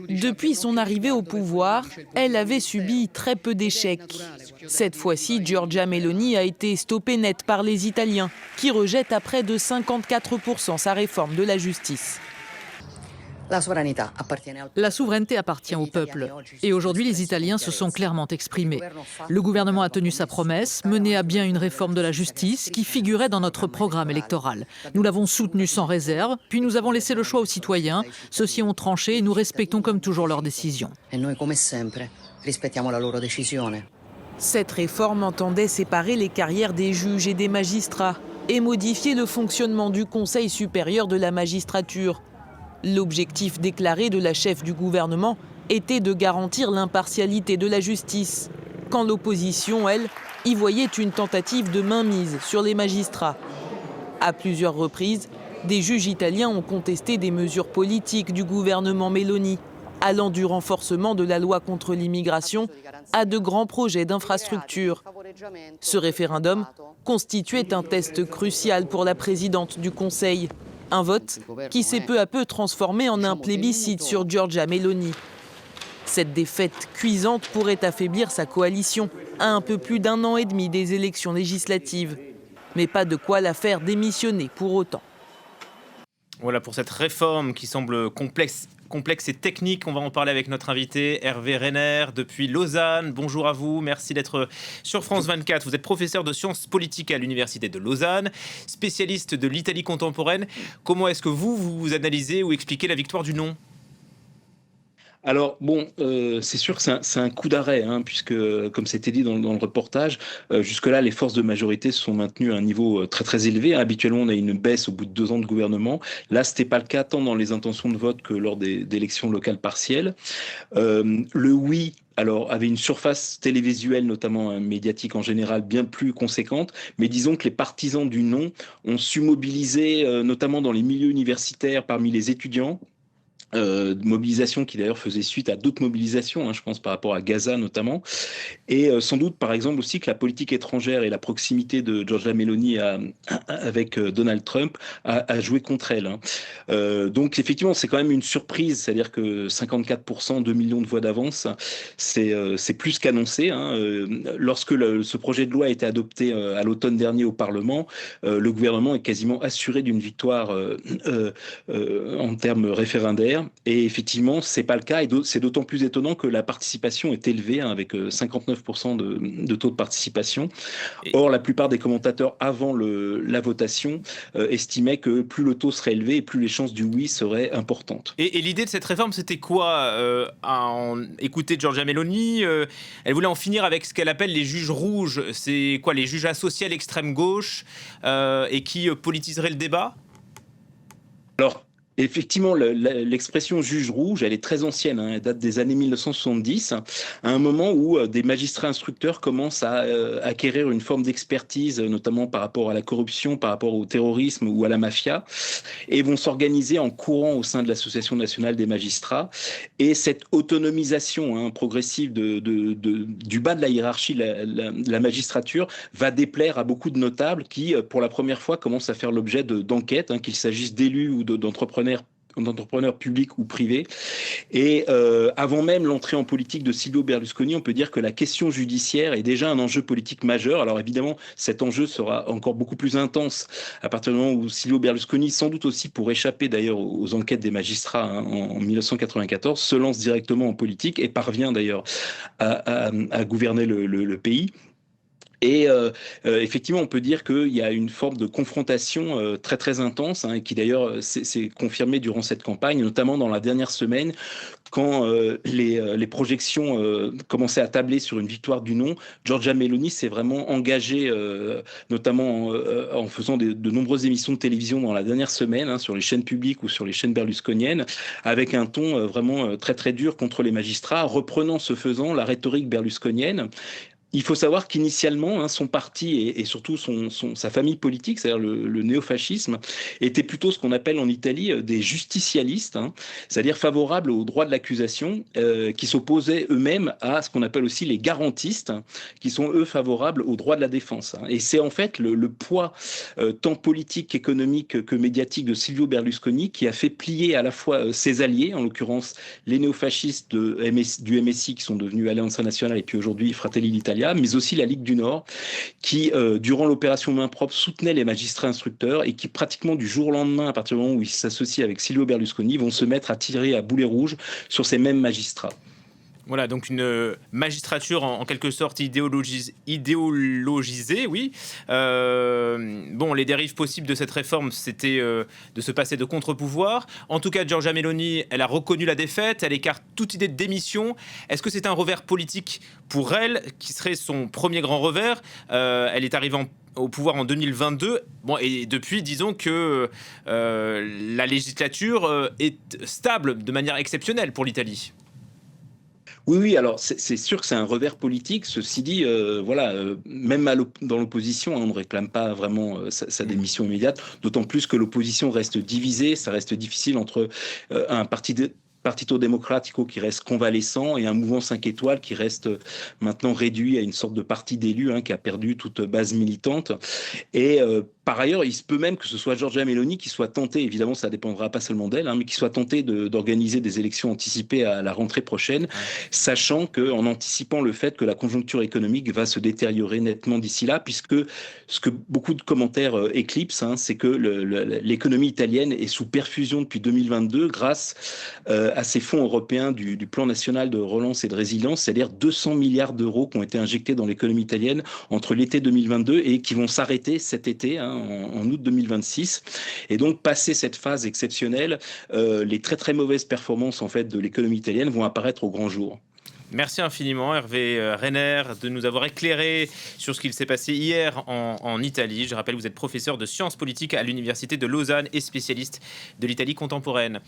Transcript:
Depuis son arrivée au pouvoir, elle avait subi très peu d'échecs. Cette fois-ci, Giorgia Meloni a été stoppée net par les Italiens, qui rejettent à près de 54% sa réforme de la justice. La souveraineté appartient au peuple. Et aujourd'hui, les Italiens se sont clairement exprimés. Le gouvernement a tenu sa promesse, mené à bien une réforme de la justice qui figurait dans notre programme électoral. Nous l'avons soutenue sans réserve, puis nous avons laissé le choix aux citoyens. Ceux-ci ont tranché et nous respectons comme toujours leurs décisions. Cette réforme entendait séparer les carrières des juges et des magistrats et modifier le fonctionnement du Conseil supérieur de la magistrature. L'objectif déclaré de la chef du gouvernement était de garantir l'impartialité de la justice, quand l'opposition, elle, y voyait une tentative de mainmise sur les magistrats. À plusieurs reprises, des juges italiens ont contesté des mesures politiques du gouvernement Meloni, allant du renforcement de la loi contre l'immigration à de grands projets d'infrastructure. Ce référendum constituait un test crucial pour la présidente du Conseil. Un vote qui s'est peu à peu transformé en un plébiscite sur Giorgia Meloni. Cette défaite cuisante pourrait affaiblir sa coalition à un peu plus d'1 an et demi des élections législatives. Mais pas de quoi la faire démissionner pour autant. Voilà pour cette réforme qui semble complexe et technique. On va en parler avec notre invité Hervé Renner depuis Lausanne. Bonjour à vous, merci d'être sur France 24. Vous êtes professeur de sciences politiques à l'université de Lausanne, spécialiste de l'Italie contemporaine. Comment est-ce que vous analysez ou expliquez la victoire du non ? Alors bon, c'est sûr que c'est un coup d'arrêt, hein, puisque, comme c'était dit dans le reportage, jusque-là, les forces de majorité se sont maintenues à un niveau très très élevé. Habituellement, on a une baisse au bout de 2 ans de gouvernement. Là, c'était pas le cas tant dans les intentions de vote que lors d'élections locales partielles. Le oui avait une surface télévisuelle, notamment médiatique en général, bien plus conséquente. Mais disons que les partisans du non ont su mobiliser, notamment dans les milieux universitaires, parmi les étudiants, mobilisation qui d'ailleurs faisait suite à d'autres mobilisations, hein, je pense par rapport à Gaza notamment, et sans doute par exemple aussi que la politique étrangère et la proximité de Giorgia Meloni avec Donald Trump a joué contre elle. Hein. Donc effectivement c'est quand même une surprise, c'est-à-dire que 54%, 2 millions de voix d'avance, c'est plus qu'annoncé. Hein. Lorsque ce projet de loi a été adopté à l'automne dernier au Parlement, le gouvernement est quasiment assuré d'une victoire en termes référendaires. Et effectivement, c'est pas le cas, et c'est d'autant plus étonnant que la participation est élevée, hein, avec 59% de taux de participation. Or, la plupart des commentateurs avant la votation estimaient que plus le taux serait élevé et plus les chances du oui seraient importantes. Et l'idée de cette réforme, c'était quoi ? Écouter Giorgia Meloni, elle voulait en finir avec ce qu'elle appelle les juges rouges. C'est quoi, les juges associés à l'extrême gauche et qui politiseraient le débat ? Alors, effectivement, l'expression juge rouge, elle est très ancienne, hein, elle date des années 1970, à un moment où des magistrats instructeurs commencent à acquérir une forme d'expertise, notamment par rapport à la corruption, par rapport au terrorisme ou à la mafia, et vont s'organiser en courant au sein de l'Association nationale des magistrats. Et cette autonomisation, hein, progressive du bas de la hiérarchie, la magistrature, va déplaire à beaucoup de notables qui, pour la première fois, commencent à faire l'objet d'enquêtes, hein, qu'il s'agisse d'élus ou d'entrepreneurs publics ou privés. Et avant même l'entrée en politique de Silvio Berlusconi, on peut dire que la question judiciaire est déjà un enjeu politique majeur. Alors évidemment, cet enjeu sera encore beaucoup plus intense à partir du moment où Silvio Berlusconi, sans doute aussi pour échapper d'ailleurs aux enquêtes des magistrats, hein, en 1994, se lance directement en politique et parvient d'ailleurs à gouverner le pays. Et effectivement, on peut dire qu'il y a une forme de confrontation très très intense, hein, qui d'ailleurs s'est confirmée durant cette campagne, notamment dans la dernière semaine, quand les projections commençaient à tabler sur une victoire du non. Giorgia Meloni s'est vraiment engagée, notamment en faisant de nombreuses émissions de télévision dans la dernière semaine, hein, sur les chaînes publiques ou sur les chaînes berlusconiennes, avec un ton vraiment très très dur contre les magistrats, reprenant ce faisant la rhétorique berlusconienne. Il faut savoir qu'initialement, son parti et surtout sa famille politique, c'est-à-dire le néofascisme, était plutôt ce qu'on appelle en Italie des justicialistes, c'est-à-dire favorables aux droits de l'accusation, qui s'opposaient eux-mêmes à ce qu'on appelle aussi les garantistes, qui sont eux favorables aux droits de la défense. Et c'est en fait le poids tant politique, économique que médiatique de Silvio Berlusconi qui a fait plier à la fois ses alliés, en l'occurrence les néofascistes du MSI qui sont devenus Alleanza Nazionale et puis aujourd'hui Fratelli d'Italia, mais aussi la Ligue du Nord, qui, durant l'opération Main propre, soutenait les magistrats instructeurs et qui, pratiquement du jour au lendemain, à partir du moment où ils s'associent avec Silvio Berlusconi, vont se mettre à tirer à boulet rouge sur ces mêmes magistrats. Voilà, donc une magistrature en quelque sorte idéologisée, oui. Bon, les dérives possibles de cette réforme, c'était de se passer de contre-pouvoir. En tout cas, Giorgia Meloni, elle a reconnu la défaite, elle écarte toute idée de démission. Est-ce que c'est un revers politique pour elle, qui serait son premier grand revers ? Elle est arrivée au pouvoir en 2022. Bon, et depuis, disons que la législature est stable de manière exceptionnelle pour l'Italie. Oui, alors c'est sûr que c'est un revers politique. Ceci dit, même dans l'opposition, on ne réclame pas vraiment sa démission immédiate, d'autant plus que l'opposition reste divisée. Ça reste difficile entre un Partito Democratico qui reste convalescent et un mouvement 5 étoiles qui reste maintenant réduit à une sorte de parti d'élus qui a perdu toute base militante. Et par ailleurs, il se peut même que ce soit Giorgia Meloni qui soit tentée, évidemment ça ne dépendra pas seulement d'elle, mais qui soit tentée d'organiser des élections anticipées à la rentrée prochaine, sachant qu'en anticipant le fait que la conjoncture économique va se détériorer nettement d'ici là, puisque ce que beaucoup de commentaires éclipsent, c'est que l'économie italienne est sous perfusion depuis 2022 grâce à ces fonds européens du plan national de relance et de résilience, c'est-à-dire 200 milliards d'euros qui ont été injectés dans l'économie italienne entre l'été 2022 et qui vont s'arrêter cet été, en août 2026. Et donc, passé cette phase exceptionnelle, les très très mauvaises performances en fait de l'économie italienne vont apparaître au grand jour. Merci infiniment Hervé Renner de nous avoir éclairé sur ce qu'il s'est passé hier en Italie. Je rappelle, vous êtes professeur de sciences politiques à l'Université de Lausanne et spécialiste de l'Italie contemporaine.